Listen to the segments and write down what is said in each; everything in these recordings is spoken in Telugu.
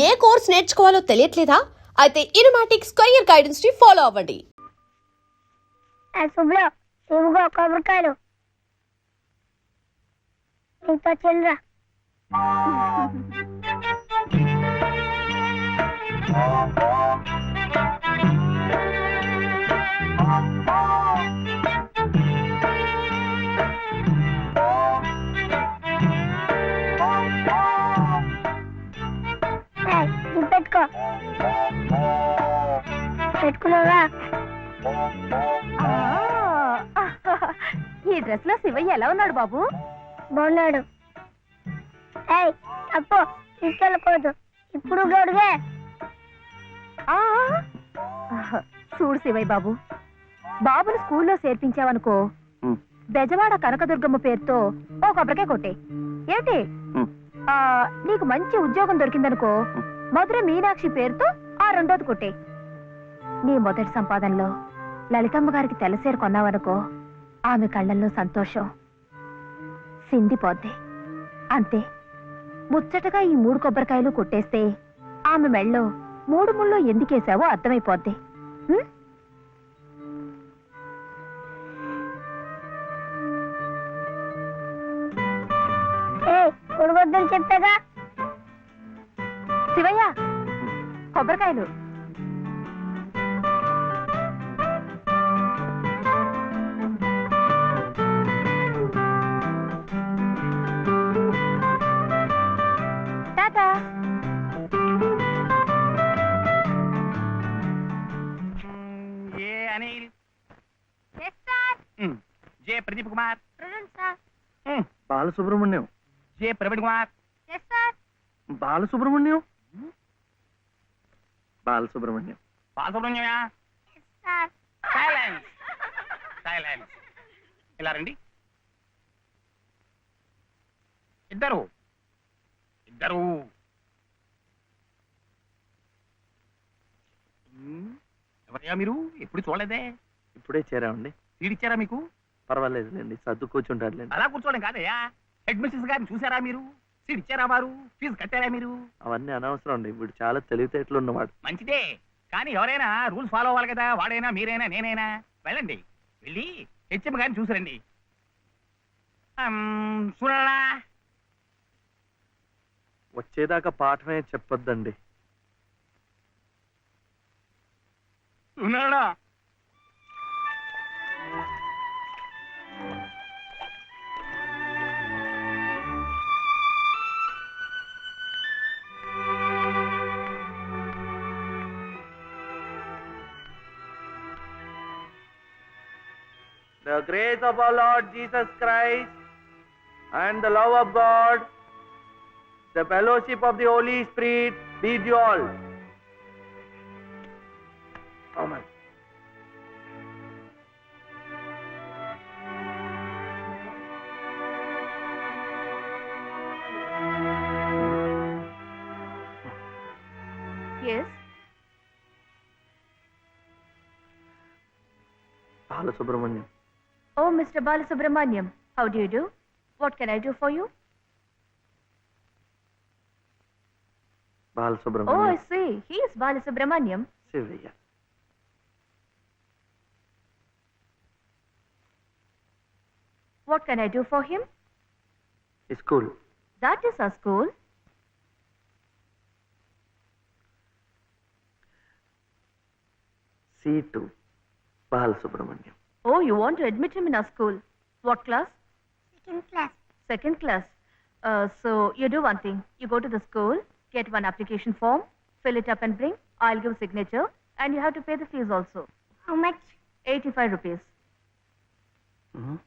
ఏ కోర్స్ నేర్చుకోవాలో తెలియట్లేదా? అయితే ఇనుమాటిక్ స్క్వేర్ గైడెన్స్ ని ఫాలో అవ్వండి. శుభ్ర ఇవిగో కొబ్బరికాయలు నీతో చెల్లరా. పెట్టుకో పెట్టుకున్నావా? ఈ డ్రెస్ లో శివయ్య ఎలా ఉన్నాడు బాబు? బాగున్నాడు. అప్పు తీసుకెళ్ళకూడదు, ఇప్పుడు గడుగే. చూడు శివయ్య బాబు, బాబుని స్కూల్లో చేర్పించావనుకో, బెజవాడ కనకదుర్గమ్మ పేరుతో ఓ కొబ్బరికాయ కొట్టే. ఏంటి నీకు మంచి ఉద్యోగం దొరికిందనుకో, మధుర మీనాక్షి పేరుతో ఆ రెండోది కొట్టే. నీ మొదటి సంపాదనలో లలితమ్మ గారికి తెల్లసేరు కొన్నావనుకో, ఆమె కళ్ళల్లో సంతోషం సిందిపోద్ది. అంతే, ముచ్చటగా ఈ 3 కొబ్బరికాయలు కొట్టేస్తే ఆమె మెళ్ళో 3 ముళ్ళు ఎందుకేసావో అర్థమైపోద్ది. కొడుకొద్దని చెప్పాగా. శివయ్య, కొబ్బరికాయలు. Tata. A Anil, J Pradeep Kumar, Balasubramaniam, J Praveen Kumar, Balasubramaniam, Balasubramaniam, బాలసుబ్రహ్మణ్యమా? Silence, silence. ఇలా రండి. ఇద్దరు ఇద్దరు. ఎవరయ్యా మీరు? ఎప్పుడు చూడలేదే. ఇప్పుడే చేరామండి. సీడిచ్చారా మీకు? పర్వాలేదులేండి, సర్దు కూర్చుంటారులేండి. అలా కూర్చోవడం కాదయ్యా, హెడ్ మిస్సెస్ గారిని చూసారా మీరు? సీడిచ్చారా వారు? ఫీజు కట్టారా మీరు? అవన్నీ అనవసరం అండి, వీడు చాలా తెలివితేటలు ఉన్నవాడు. మంచిదే, కానీ ఎవరైనా రూల్స్ ఫాలో అవ్వాలి కదా. వాడైనా మీరైనా నేనైనా. వెళ్ళండి, వెళ్ళి హెచ్ఎం గారిని చూసిరండి. చూడాలా? వచ్చేదాకా పాఠమే చెప్పొద్దండి. ఉన్నాడా? The grace of our Lord Jesus Christ and the love of God, the fellowship of the Holy Spirit be with you all. Amen. Yes. Balasubramaniam. Oh, Mr. Balasubramaniam, how do you do? What can I do for you? Balasubramaniam. Oh, I see. He is Balasubramaniam. Sivaya. What can I do for him? School. That is our school. C2. Balasubramaniam. Oh, you want to admit him in our school. What class? Second class. Second class. So you do one thing. You go to the school, get one application form, fill it up and bring. I'll give signature and you have to pay the fees also. How much? 85 rupees. Mm-hmm.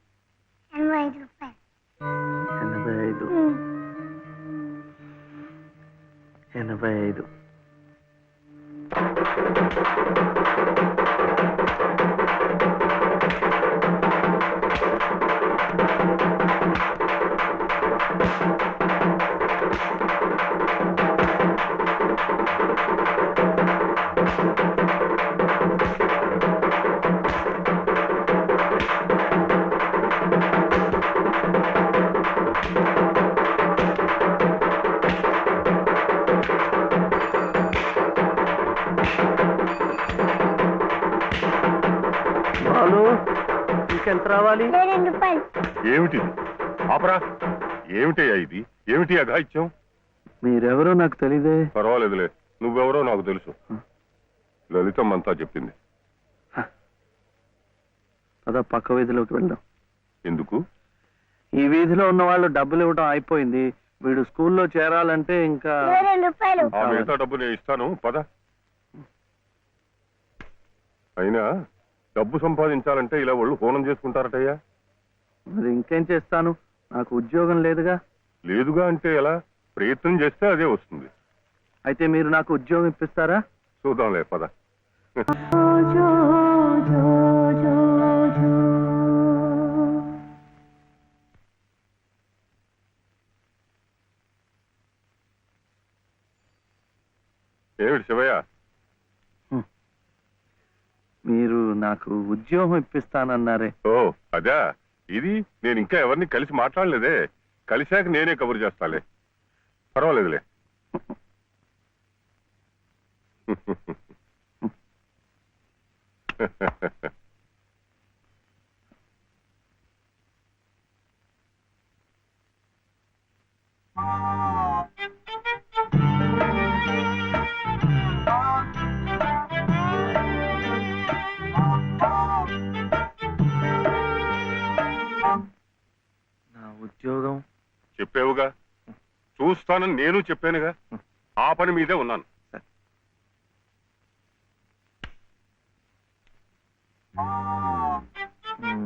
85 rupees. 85. Balu ఇంకెంత రావాలి? 2 రూపాయలు. ఏమిటి ఆపరా? ఏమిటయ్యా ఇది? ఏమిటి అఘాయిత్యం? మీరెవరో నాకు తెలీదే. పర్వాలేదులే, నువ్వెవరో నాకు తెలుసు. లలితమ్మంతా చెప్పింది. అదా పక్క వీధిలోకి వెళ్దాం. ఎందుకు? ఈ వీధిలో ఉన్న వాళ్ళు డబ్బులు ఇవ్వడం అయిపోయింది. వీడు స్కూల్లో చేరాలంటే ఇంకా 2 రూపాయలు. ఆ మిగతా డబ్బు నేను ఇస్తాను, పద. అయినా డబ్బు సంపాదించాలంటే ఇలా వాళ్ళు హోనం చేసుకుంటారటయ్యా. మరి ఇంకేం చేస్తాను, నాకు ఉద్యోగం లేదుగా. లేదుగా అంటే ఎలా? ప్రయత్నం చేస్తే అదే వస్తుంది. అయితే మీరు నాకు ఉద్యోగం ఇప్పిస్తారా? చూద్దాంలే, పద. ఏమిటి శివయ్య? మీరు నాకు ఉద్యోగం ఇప్పిస్తానన్నారే. ఓ అదా, ఇది నేను ఇంకా ఎవరిని కలిసి మాట్లాడలేదే. కలిశాక నేనే కబురు చేస్తాలే, పర్వాలేదులే. నా ఉద్యోగం చెప్పావుగా, చూస్తానని నేను చెప్పానుగా. ఆ పని మీదే ఉన్నాను.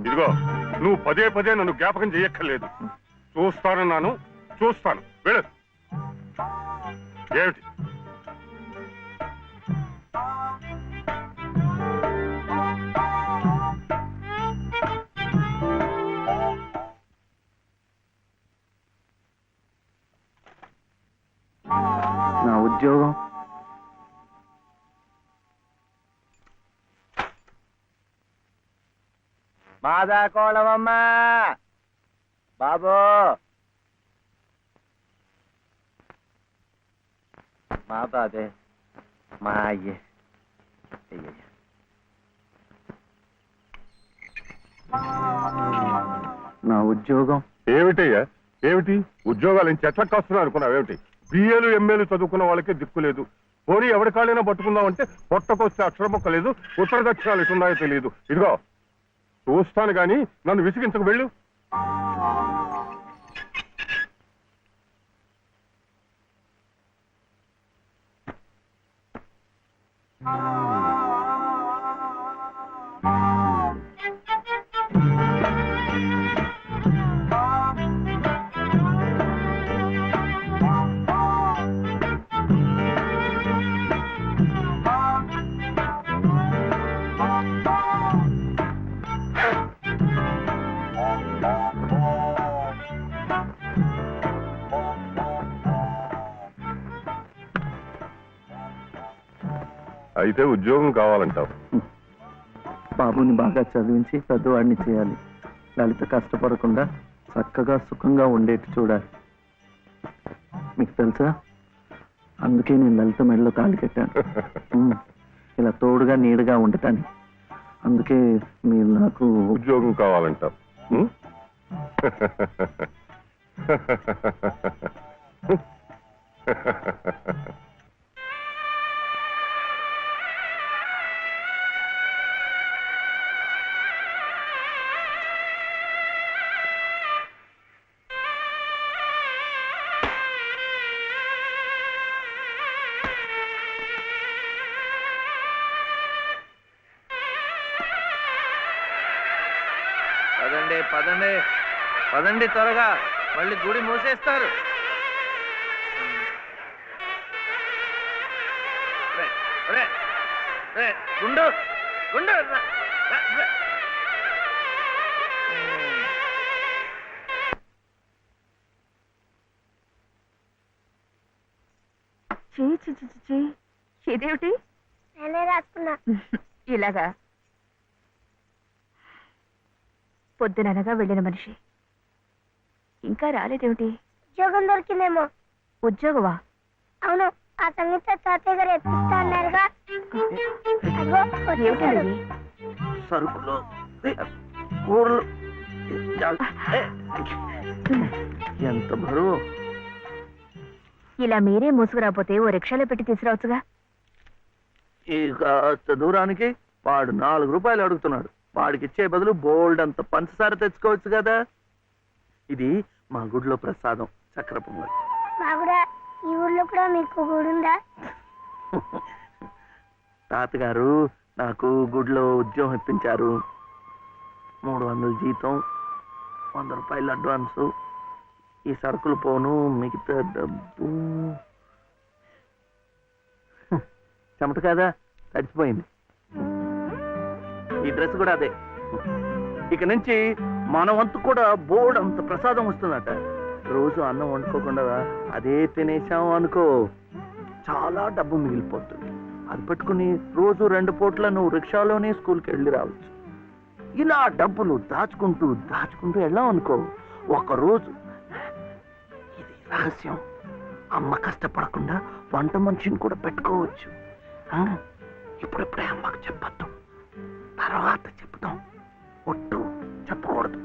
ఇదిగో, నువ్వు పదే పదే నన్ను జ్ఞాపకం చెయ్యక్కర్లేదు. చూస్తానన్నాను, చూస్తాను. వెళ్ళు. ఏమిటి? నా ఉద్యోగం మాదా కోళమమ్మా బాబు. మా బాబే, మా అయ్యే. నా ఉద్యోగం ఏమిటయ్యా? ఏమిటి ఉద్యోగాలు ఏం చెట్లకు కాస్తున్నావు అనుకున్నావు? ఏమిటి బిఏలు ఎంఏలు చదువుకున్న వాళ్ళకే దిక్కులేదు. పోనీ ఎవరి కాళ్ళైనా పట్టుకుందామంటే పొట్టకొస్తే అక్షర మొక్క లేదు, ఉత్తర దక్షిణాలు ఎటున్నాయో తెలియదు. ఇదిగో చూస్తాను గాని నన్ను విసిగించకు, వెళ్ళు. అయితే ఉద్యోగం కావాలంటావు? బాబుని బాగా చదివించి పెద్దవాడిని చేయాలి. లలిత కష్టపడకుండా చక్కగా సుఖంగా ఉండేట్టు చూడాలి. మీకు తెలుసా, అందుకే నేను లలిత మెడలో తాళి కట్టాను. ఇలా తోడుగా నీడగా ఉండటానికి. అందుకే మీరు నాకు ఉద్యోగం కావాలంటావు. ఉం? పదండి పదండి పదండి త్వరగా, మళ్ళీ గుడి మూసేస్తారు. గుండు గుండు ఇదేమిటి? నేనే రాసుకున్నా. ఇలాగా పొద్దుననగా వెళ్ళిన మనిషి ఇంకా రాలేదేమిటి? ఉద్యోగం దొరికిందేమో. ఉద్యోగమా? అవును, ఆ సంగీత తాతయ్య గారు ఎత్తిస్తా అన్నారుగా. అగో వచ్చేసారు. ఏమిటది? సరుకులు కూరలు ఏ, ఎంత బరువు. ఇలా మీరే మోసుకురాపోతే ఓ రిక్షాలో పెట్టి తీసుకురావచ్చుగా. ఈ కాస్త దూరానికి వాడు 4 రూపాయలు అడుగుతున్నాడు. వాడికి ఇచ్చే బదులు బోల్డ్ అంత పంచదార తెచ్చుకోవచ్చు కదా. ఇది మా గుడిలో ప్రసాదం, చక్కెర పొంగల్. మా కూడా ఈ ఊర్లో కూడా మీకు గుడి ఉందా? తాతగారు నాకు గుడిలో ఉద్యోగం ఇప్పించారు. 300 జీతం, 100 రూపాయలు అడ్వాన్సు, ఈ సరుకులు పోను, మిగతా డబ్బు చెమట కదా తడిచిపోయింది. ఈ డ్రెస్ కూడా అదే. ఇక నుంచి మన వంతు కూడా బోర్డు అంత ప్రసాదం వస్తుందట. రోజు అన్నం వండుకోకుండా అదే తినేసాం అనుకో, చాలా డబ్బు మిగిలిపోతుంది. అది పట్టుకుని రోజు 2 పూట్ల నువ్వు రిక్షాలోనే స్కూల్కి వెళ్ళి రావచ్చు. ఇలా డబ్బులు దాచుకుంటూ దాచుకుంటూ వెళ్ళాం అనుకో, ఒకరోజు, ఇది రహస్యం, అమ్మ కష్టపడకుండా వంట మనిషిని కూడా పెట్టుకోవచ్చు. ఇప్పుడిప్పుడే అమ్మకు చెప్పద్దు, తర్వాత చెప్తాం. ఒట్టు చెప్పకూడదు.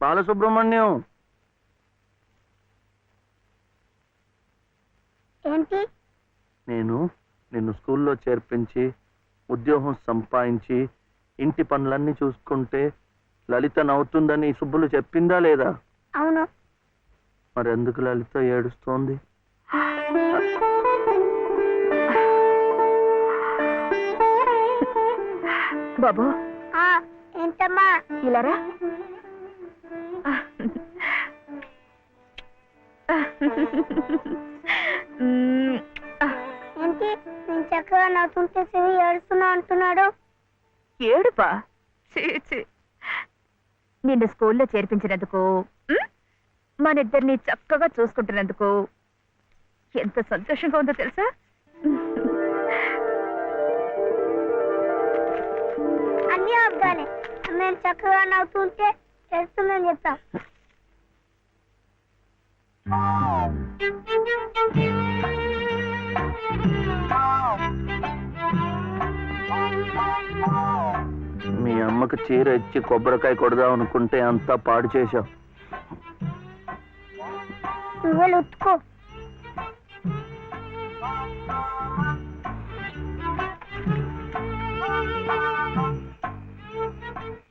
బాలసుబ్రహ్మణ్యం, ఏంటి? నేను నిన్ను స్కూల్లో చేర్పించి ఉద్యోగం సంపాదించి ఇంటి పనులన్నీ చూసుకుంటే లలిత నవ్వుతుందని సుబ్బులు చెప్పిందా లేదా? అవును. మరి ఎందుకు లలిత ఏడుస్తోంది? బాబు ఏంటమ్మా? ఇలారా. ఏంటి నేను చక్కగా నవ్వుతుంటే చెవి ఏడుస్తున్నా అంటున్నాడు? ఏడుపా? నిన్ను స్కూల్లో చేర్పించినందుకు, మనిద్దరిని చక్కగా చూసుకుంటున్నందుకు ఎంత సంతోషంగా ఉందో తెలుసా? అన్నీ అబ్బాలే. మేము చక్కగా నవ్వుతుంటే ఏడుస్తుందని చెప్తాం. మీ అమ్మకు చీర ఇచ్చి కొబ్బరికాయ కొడదాం అనుకుంటే అంతా పాడు చేశావు. నువ్వే ఉత్తుకో.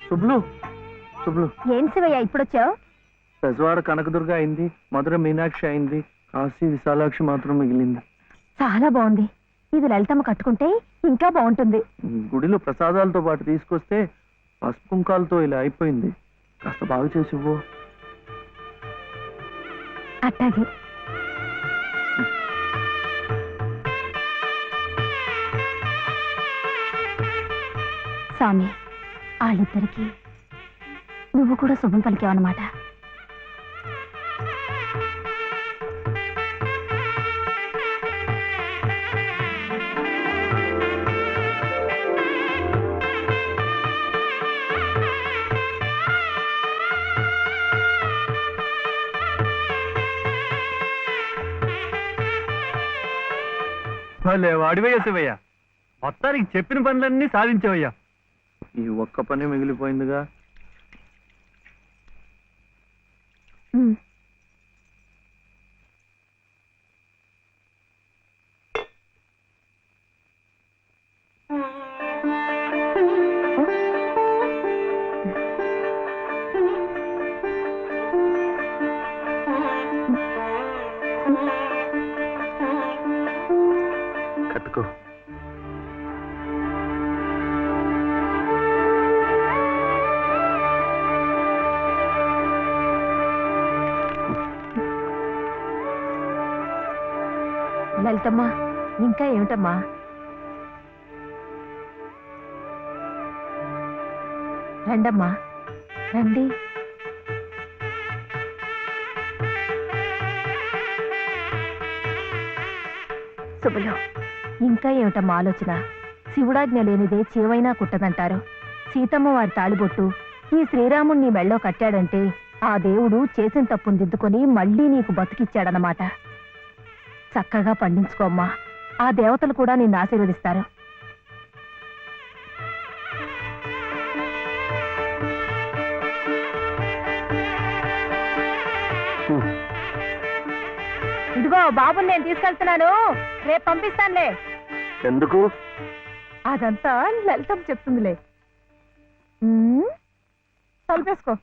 శుభ్లు, శుభ్లు, ఏం శివయ్య ఇప్పుడొచ్చావు? పెజవాడ కనకదుర్గ అయింది, మధుర మీనాక్షి అయింది, కాశీ విశాలాక్షి మాత్రం మిగిలింది. చాలా బాగుంది. ఇది లలితమ్మ కట్టుకుంటే ఇంకా బాగుంటుంది. గుడిలో ప్రసాదాలతో పాటు తీసుకొస్తే పసుపు కుంకాలతో ఇలా అయిపోయింది. కాస్త బాగు చేసి ఇవ్వు. అట్టాగే. స్వామి, వాళ్ళిద్దరికి నువ్వు కూడా శుభం పలికావన్నమాట. వాడివయ్యా శివయ్య, మొత్తానికి చెప్పిన పనులన్నీ సాధించవయ్యా. ఈ ఒక్క పని మిగిలిపోయిందిగా. కట్టుకో. లలితమ్మా, ఇంకా ఏమిటమ్మా? రండమ్మా, రండి. శుభలో ఇంకా ఏమిటమ్మా ఆలోచన? శివుడాజ్ఞ లేనిదే చీవైనా కుట్టదంటారు. సీతమ్మ వారి తాళిబొట్టు ఈ శ్రీరాముణ్ణి మెళ్ళో కట్టాడంటే ఆ దేవుడు చేసిన తప్పును దిద్దుకొని మళ్ళీ నీకు బతికిచ్చాడనమాట. చక్కగా పండించుకోమ్మా, ఆ దేవతలు కూడా నిన్ను ఆశీర్వదిస్తారు. ఇదిగో బాబుని నేను తీసుకెళ్తున్నాను, రేపు పంపిస్తానులే. ఎందుకు? అదంతా లలితం చెప్తుందిలే. తలుపేసుకో.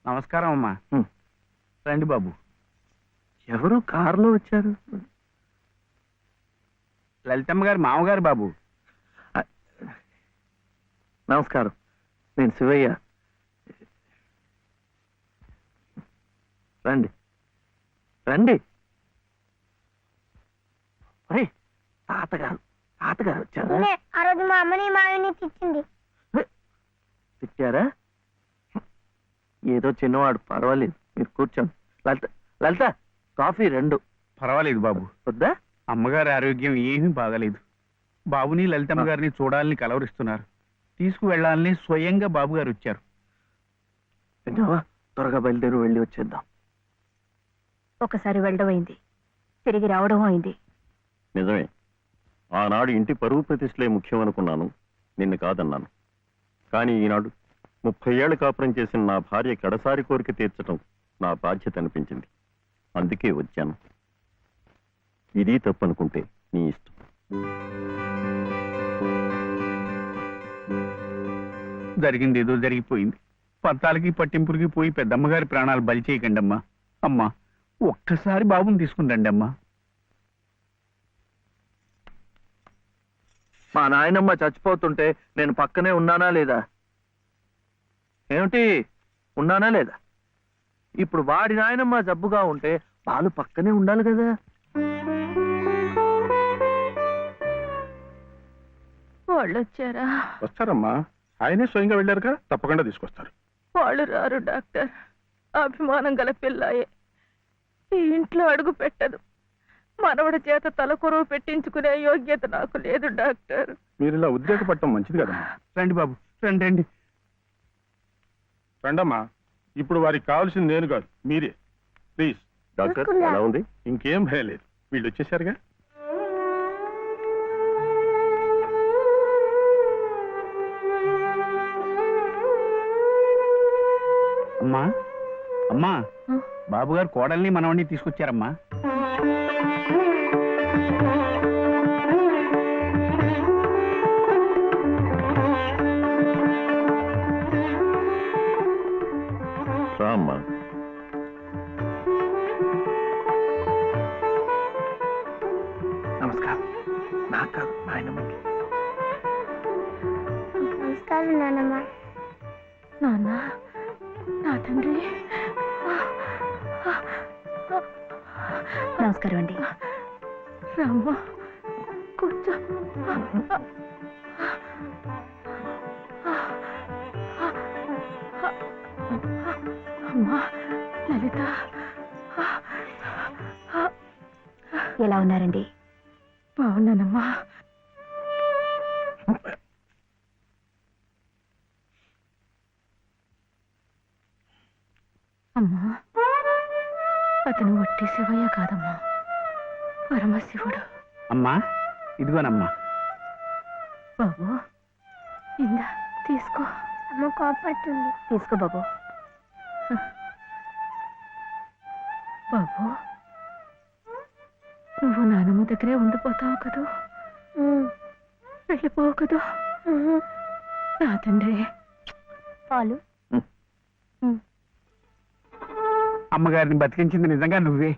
నమస్కారం అమ్మా. రండి బాబు. ఎవరు కారులో వచ్చారు? లలితమ్మ గారు మామగారు బాబు. నమస్కారం, నేను శివయ్య. రండి రండి. తాతగారు తాతగారు వచ్చారా? నేనే ఆ రోజు మా అమ్మని మావిని తిట్టింది. తిట్టారా? ఏదో చిన్నవాడు, పర్వాలేదు, మీరు కూర్చోండి. లలిత లలిత కాఫీ 2. పర్వాలేదు బాబు. వద్దా? అమ్మగారి ఆరోగ్యం ఏమీ బాగలేదు. బాబుని లలితమ్మ గారిని చూడాలని కలవరిస్తున్నారు. తీసుకువెళ్లాలని స్వయంగా బాబు గారు వచ్చారు. విన్నావా? త్వరగా బయలుదేరి వెళ్ళి వచ్చేద్దాం. ఒకసారి వెళ్ళడం అయింది, తిరిగి రావడం అయింది. నిజమే, ఆనాడు ఇంటి పరువు ప్రతిష్టలే ముఖ్యం అనుకున్నాను, నిన్ను కాదన్నాను. కానీ ఈనాడు 30 ఏళ్ల కాపురం చేసిన నా భార్య కడసారి కోరిక తీర్చడం నా బాధ్యత అనిపించింది. అందుకే వచ్చాను. ఇది తప్పనుకుంటే నీ ఇష్టం. జరిగింది ఏదో జరిగిపోయింది. పత్తాలకి పట్టింపులకి పోయి పెద్దమ్మగారి ప్రాణాలు బలి చేయకండి అమ్మా. అమ్మా, ఒక్కసారి బాబుని తీసుకుని రండి అమ్మా. మా నాయనమ్మ చచ్చిపోతుంటే నేను పక్కనే ఉన్నానా లేదా? ఏమిటి, ఉన్నానా లేదా? ఇప్పుడు వాడి నాయనమ్మ జబ్బుగా ఉంటే వాళ్ళు పక్కనే ఉండాలి కదా. వాళ్ళు వచ్చారా? వస్తారమ్మా, ఆయనే స్వయంగా వెళ్ళారుగా, తప్పకుండా తీసుకొస్తారు. వాళ్ళు రారు డాక్టర్. అభిమానం గల పిల్లాయే, ఈ ఇంట్లో అడుగు పెట్టదు. మనవడి చేత తలకొరువు పెట్టించుకునే యోగ్యత నాకు లేదు డాక్టర్. మీరు ఇలా ఉద్రేకపడటం మంచిది కదమ్మా. రండి బాబు, రండి రండి. రండమ్మా, ఇప్పుడు వారికి కావాల్సింది నేను కాదు, మీరే. ప్లీజ్. డాక్టర్ ఎలా ఉంది? ఇంకేం భయం లేదు, వీళ్ళు వచ్చేసారుగా. అమ్మా అమ్మా, బాబు గారు కోడల్ని మనవడిని తీసుకొచ్చారమ్మా. రామ్మా. నమస్కారం. నాకు కాదు, నాయనమ్మకి. నమస్కారం నాన్నమ్మ. నాన్న, నా తండ్రి. నమస్కారం అండి. రామ్మ, కూర్చో. అమ్మా లలిత, ఎలా ఉన్నారండి? బాగున్నానమ్మా. అమ్మా, అతను వట్టి శివయ్య కాదమ్మా, పరమశివుడు. అమ్మా, ఇదిగోనమ్మా. బాబు, ఇందా తీసుకో. అమ్మ కోపడుతుంది. తీసుకో బాబు. బాబు నువ్వు నానమ్మ దగ్గరే ఉండిపోతావు కదూ, వెళ్ళిపోవు కదూ నా తండ్రి. పాలు అమ్మగారిని బతికించింది నిజంగా నువ్వే.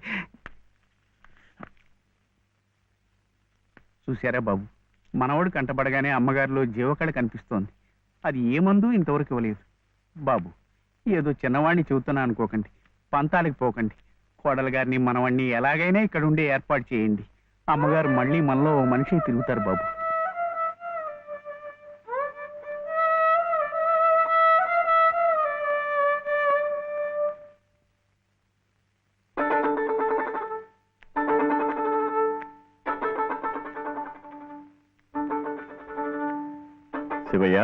చూశారా బాబు, మనవడు కంటపడగానే అమ్మగారిలో జీవకళ కనిపిస్తోంది. అది ఏ మందు ఇంతవరకు ఇవ్వలేదు. బాబు, ఏదో చిన్నవాడిని చెబుతున్నా అనుకోకండి, పంతాలకు పోకండి. కోడలు గారిని మనవాణ్ణి ఎలాగైనా ఇక్కడ ఉండే ఏర్పాటు చేయండి. అమ్మగారు మళ్ళీ మనలో ఓ మనిషి తిరుగుతారు బాబు. శివయ్య,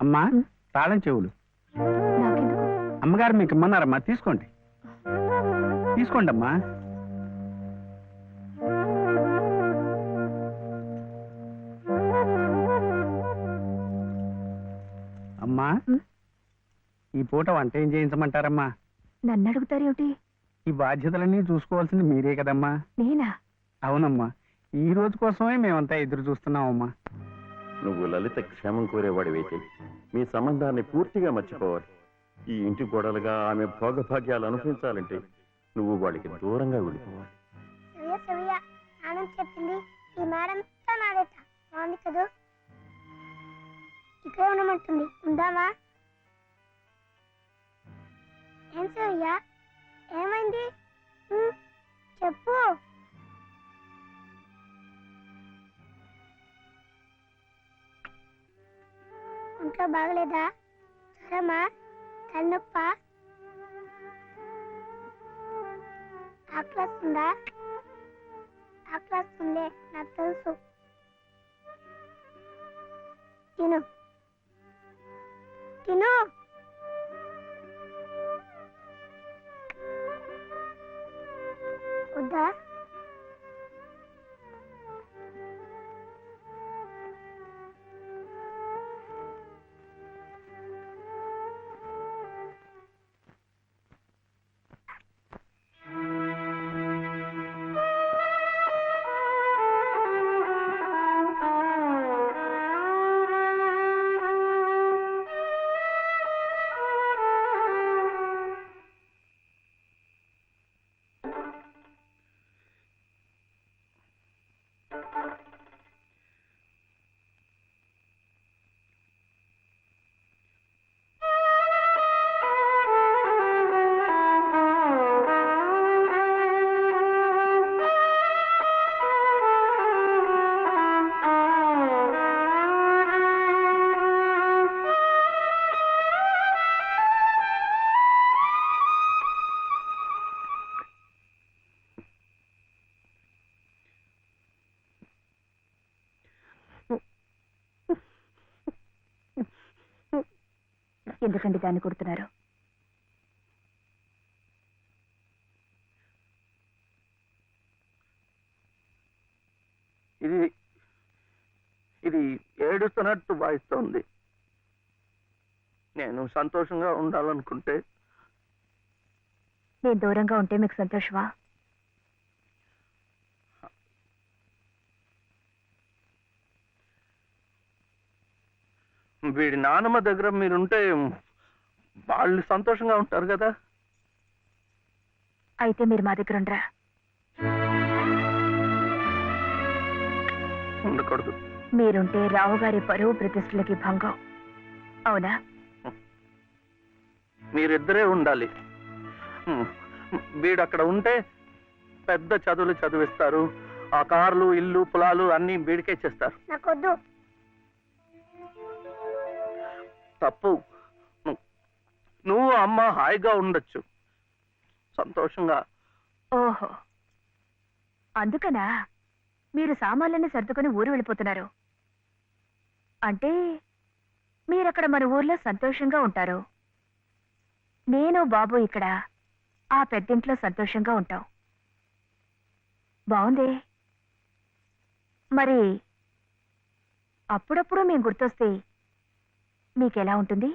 అమ్మా, తాళం చెవులు నాకెందుకు? అమ్మగారు మీకు ఇమ్మన్నారమ్మా, తీసుకోండి. తీసుకోండి అమ్మా. అమ్మా, ఈ పూట వంట ఏం చేయించమంటారమ్మా? నన్ను అడుగుతారేమిటి? ఈ బాధ్యతలన్నీ చూసుకోవాల్సింది మీరే కదమ్మా. నేనా? అవునమ్మా, ఈ రోజు కోసమే మేమంతా ఎదురు చూస్తున్నామమ్మా. నువ్వు లలిత క్షేమం కోరేవాడివైతే మీ సంబంధాన్ని పూర్తిగా మర్చిపోవాలి. ఈ ఇంటి గొడవలుగా ఆమె భోగభాగ్యాలు అనుభవించాలంటే నువ్వు వాడికి దూరంగా వెళ్ళిపోవాలి. సవ్య నాన్న చెప్పింది ఈ మేడం నాడేట బాగుంది కదూ. ఇక్కడే ఉండమంటుంది, ఉందామా? ఏం సవ్య, ఏమైంది? చెప్పు. ఇంట్లో బాగలేదా? జ్వరమా? తలనొప్ప? ఆకలిస్తుందా? ఆకలిస్తుందే, నాకు తెలుసు. తిను తిను. వద్దా? ఎందుకండి దాన్ని కొడుతున్నారు? ఇది ఇది ఏడుస్తున్నట్టు భావిస్తోంది. నేను సంతోషంగా ఉండాలనుకుంటే నేను దూరంగా ఉంటే మీకు సంతోషమా? వీడి నానమ్మ దగ్గర మీరుంటే వాళ్ళు సంతోషంగా ఉంటారు కదా. అయితే మీరు మా దగ్గర ఉండరా? ఉండకూడదు. మీరుంటే రావుగారి పరువు ప్రతిష్టలకి భంగం. అవునా? మీరిద్దరే ఉండాలి. వీడు అక్కడ ఉంటే పెద్ద చదువులు చదివిస్తారు. ఆ కార్లు, ఇల్లు, పొలాలు అన్ని వీడికే చేస్తారు. నాకొద్దు. తప్పు. నువ్వు అమ్మ హాయిగా ఉండొచ్చు, సంతోషంగా. ఓహో, అందుకనా మీరు సామాన్లన్నీ సర్దుకొని ఊరు వెళ్ళిపోతున్నారు? అంటే మీరక్కడ మన ఊర్లో సంతోషంగా ఉంటారు, నేను బాబు ఇక్కడ ఆ పెద్దింట్లో సంతోషంగా ఉంటాం. బాగుంది. మరి అప్పుడప్పుడు మేము గుర్తొస్తే మీకెలా ఉంటుంది?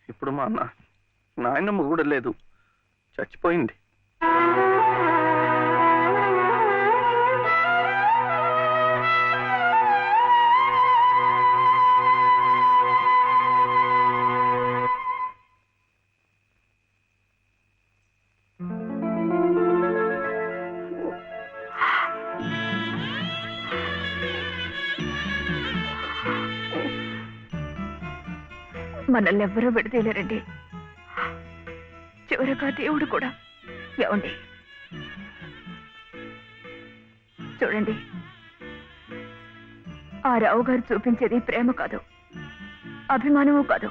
ఇప్పుడు మా నాయనమ్మ కూడా లేదు, చచ్చిపోయింది. మనల్ని ఎవ్వరూ విడదీయలేరండి, చివరిగా దేవుడు కూడా. ఏమండి చూడండి, ఆ రావు గారు చూపించేది ప్రేమ కాదు, అభిమానము కాదు,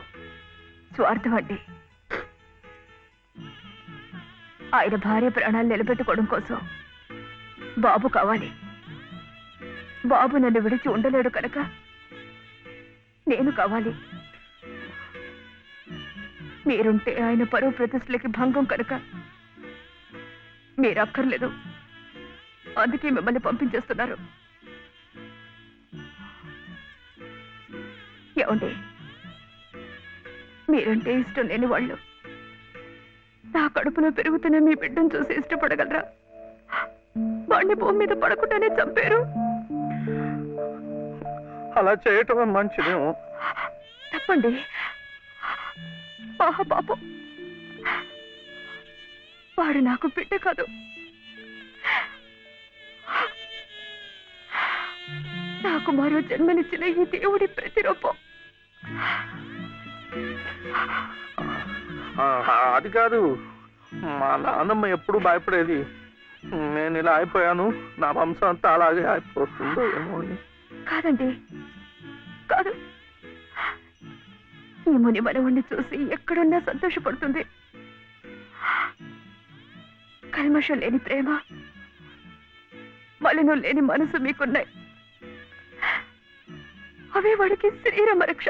స్వార్థం అండి. ఆయన భార్య ప్రాణాలు నిలబెట్టుకోవడం కోసం బాబు కావాలి. బాబు నన్ను విడిచి ఉండలేడు కనుక నేను కావాలి. మీరుంటే ఆయన పరువు ప్రతిష్టలకి భంగం కనుక మీరు అక్కర్లేదు, అందుకే మిమ్మల్ని పంపించేస్తున్నారు. ఏమండి, మీరంటే ఇష్టం లేని వాళ్ళు నా కడుపులో పెరుగుతున్న మీ బిడ్డను చూసి ఇష్టపడగలరా? వాడిని భూమి మీద పడకుండానే చంపారు. అలా చేయటం మంచిదేమో. తప్పండి. పాపం, వాడు నాకు బిడ్డ కాదు, నాకు మరో జన్మనిచ్చిన ఈ దేవుడి ప్రతిరూపం. అది కాదు, మా నాన్నమ్మ ఎప్పుడు భయపడేది నేను ఇలా అయిపోయాను, నా వంశం అంతా అలాగే అయిపోతుందో ఏమో అని. కాదండి, కాదు. ఈ ముని మనవుణ్ణి చూసి ఎక్కడున్నా సంతోషపడుతుంది. కల్మషం లేని ప్రేమ, మలినం లేని మనసు మీకున్నాయి. అవే వాడికి శ్రీరామ రక్ష.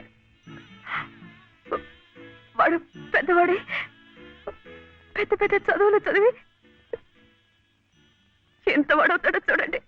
వాడు పెద్దవాడి పెద్ద పెద్ద చదువులు చదివి ఎంత వాడవుతాడో చూడండి.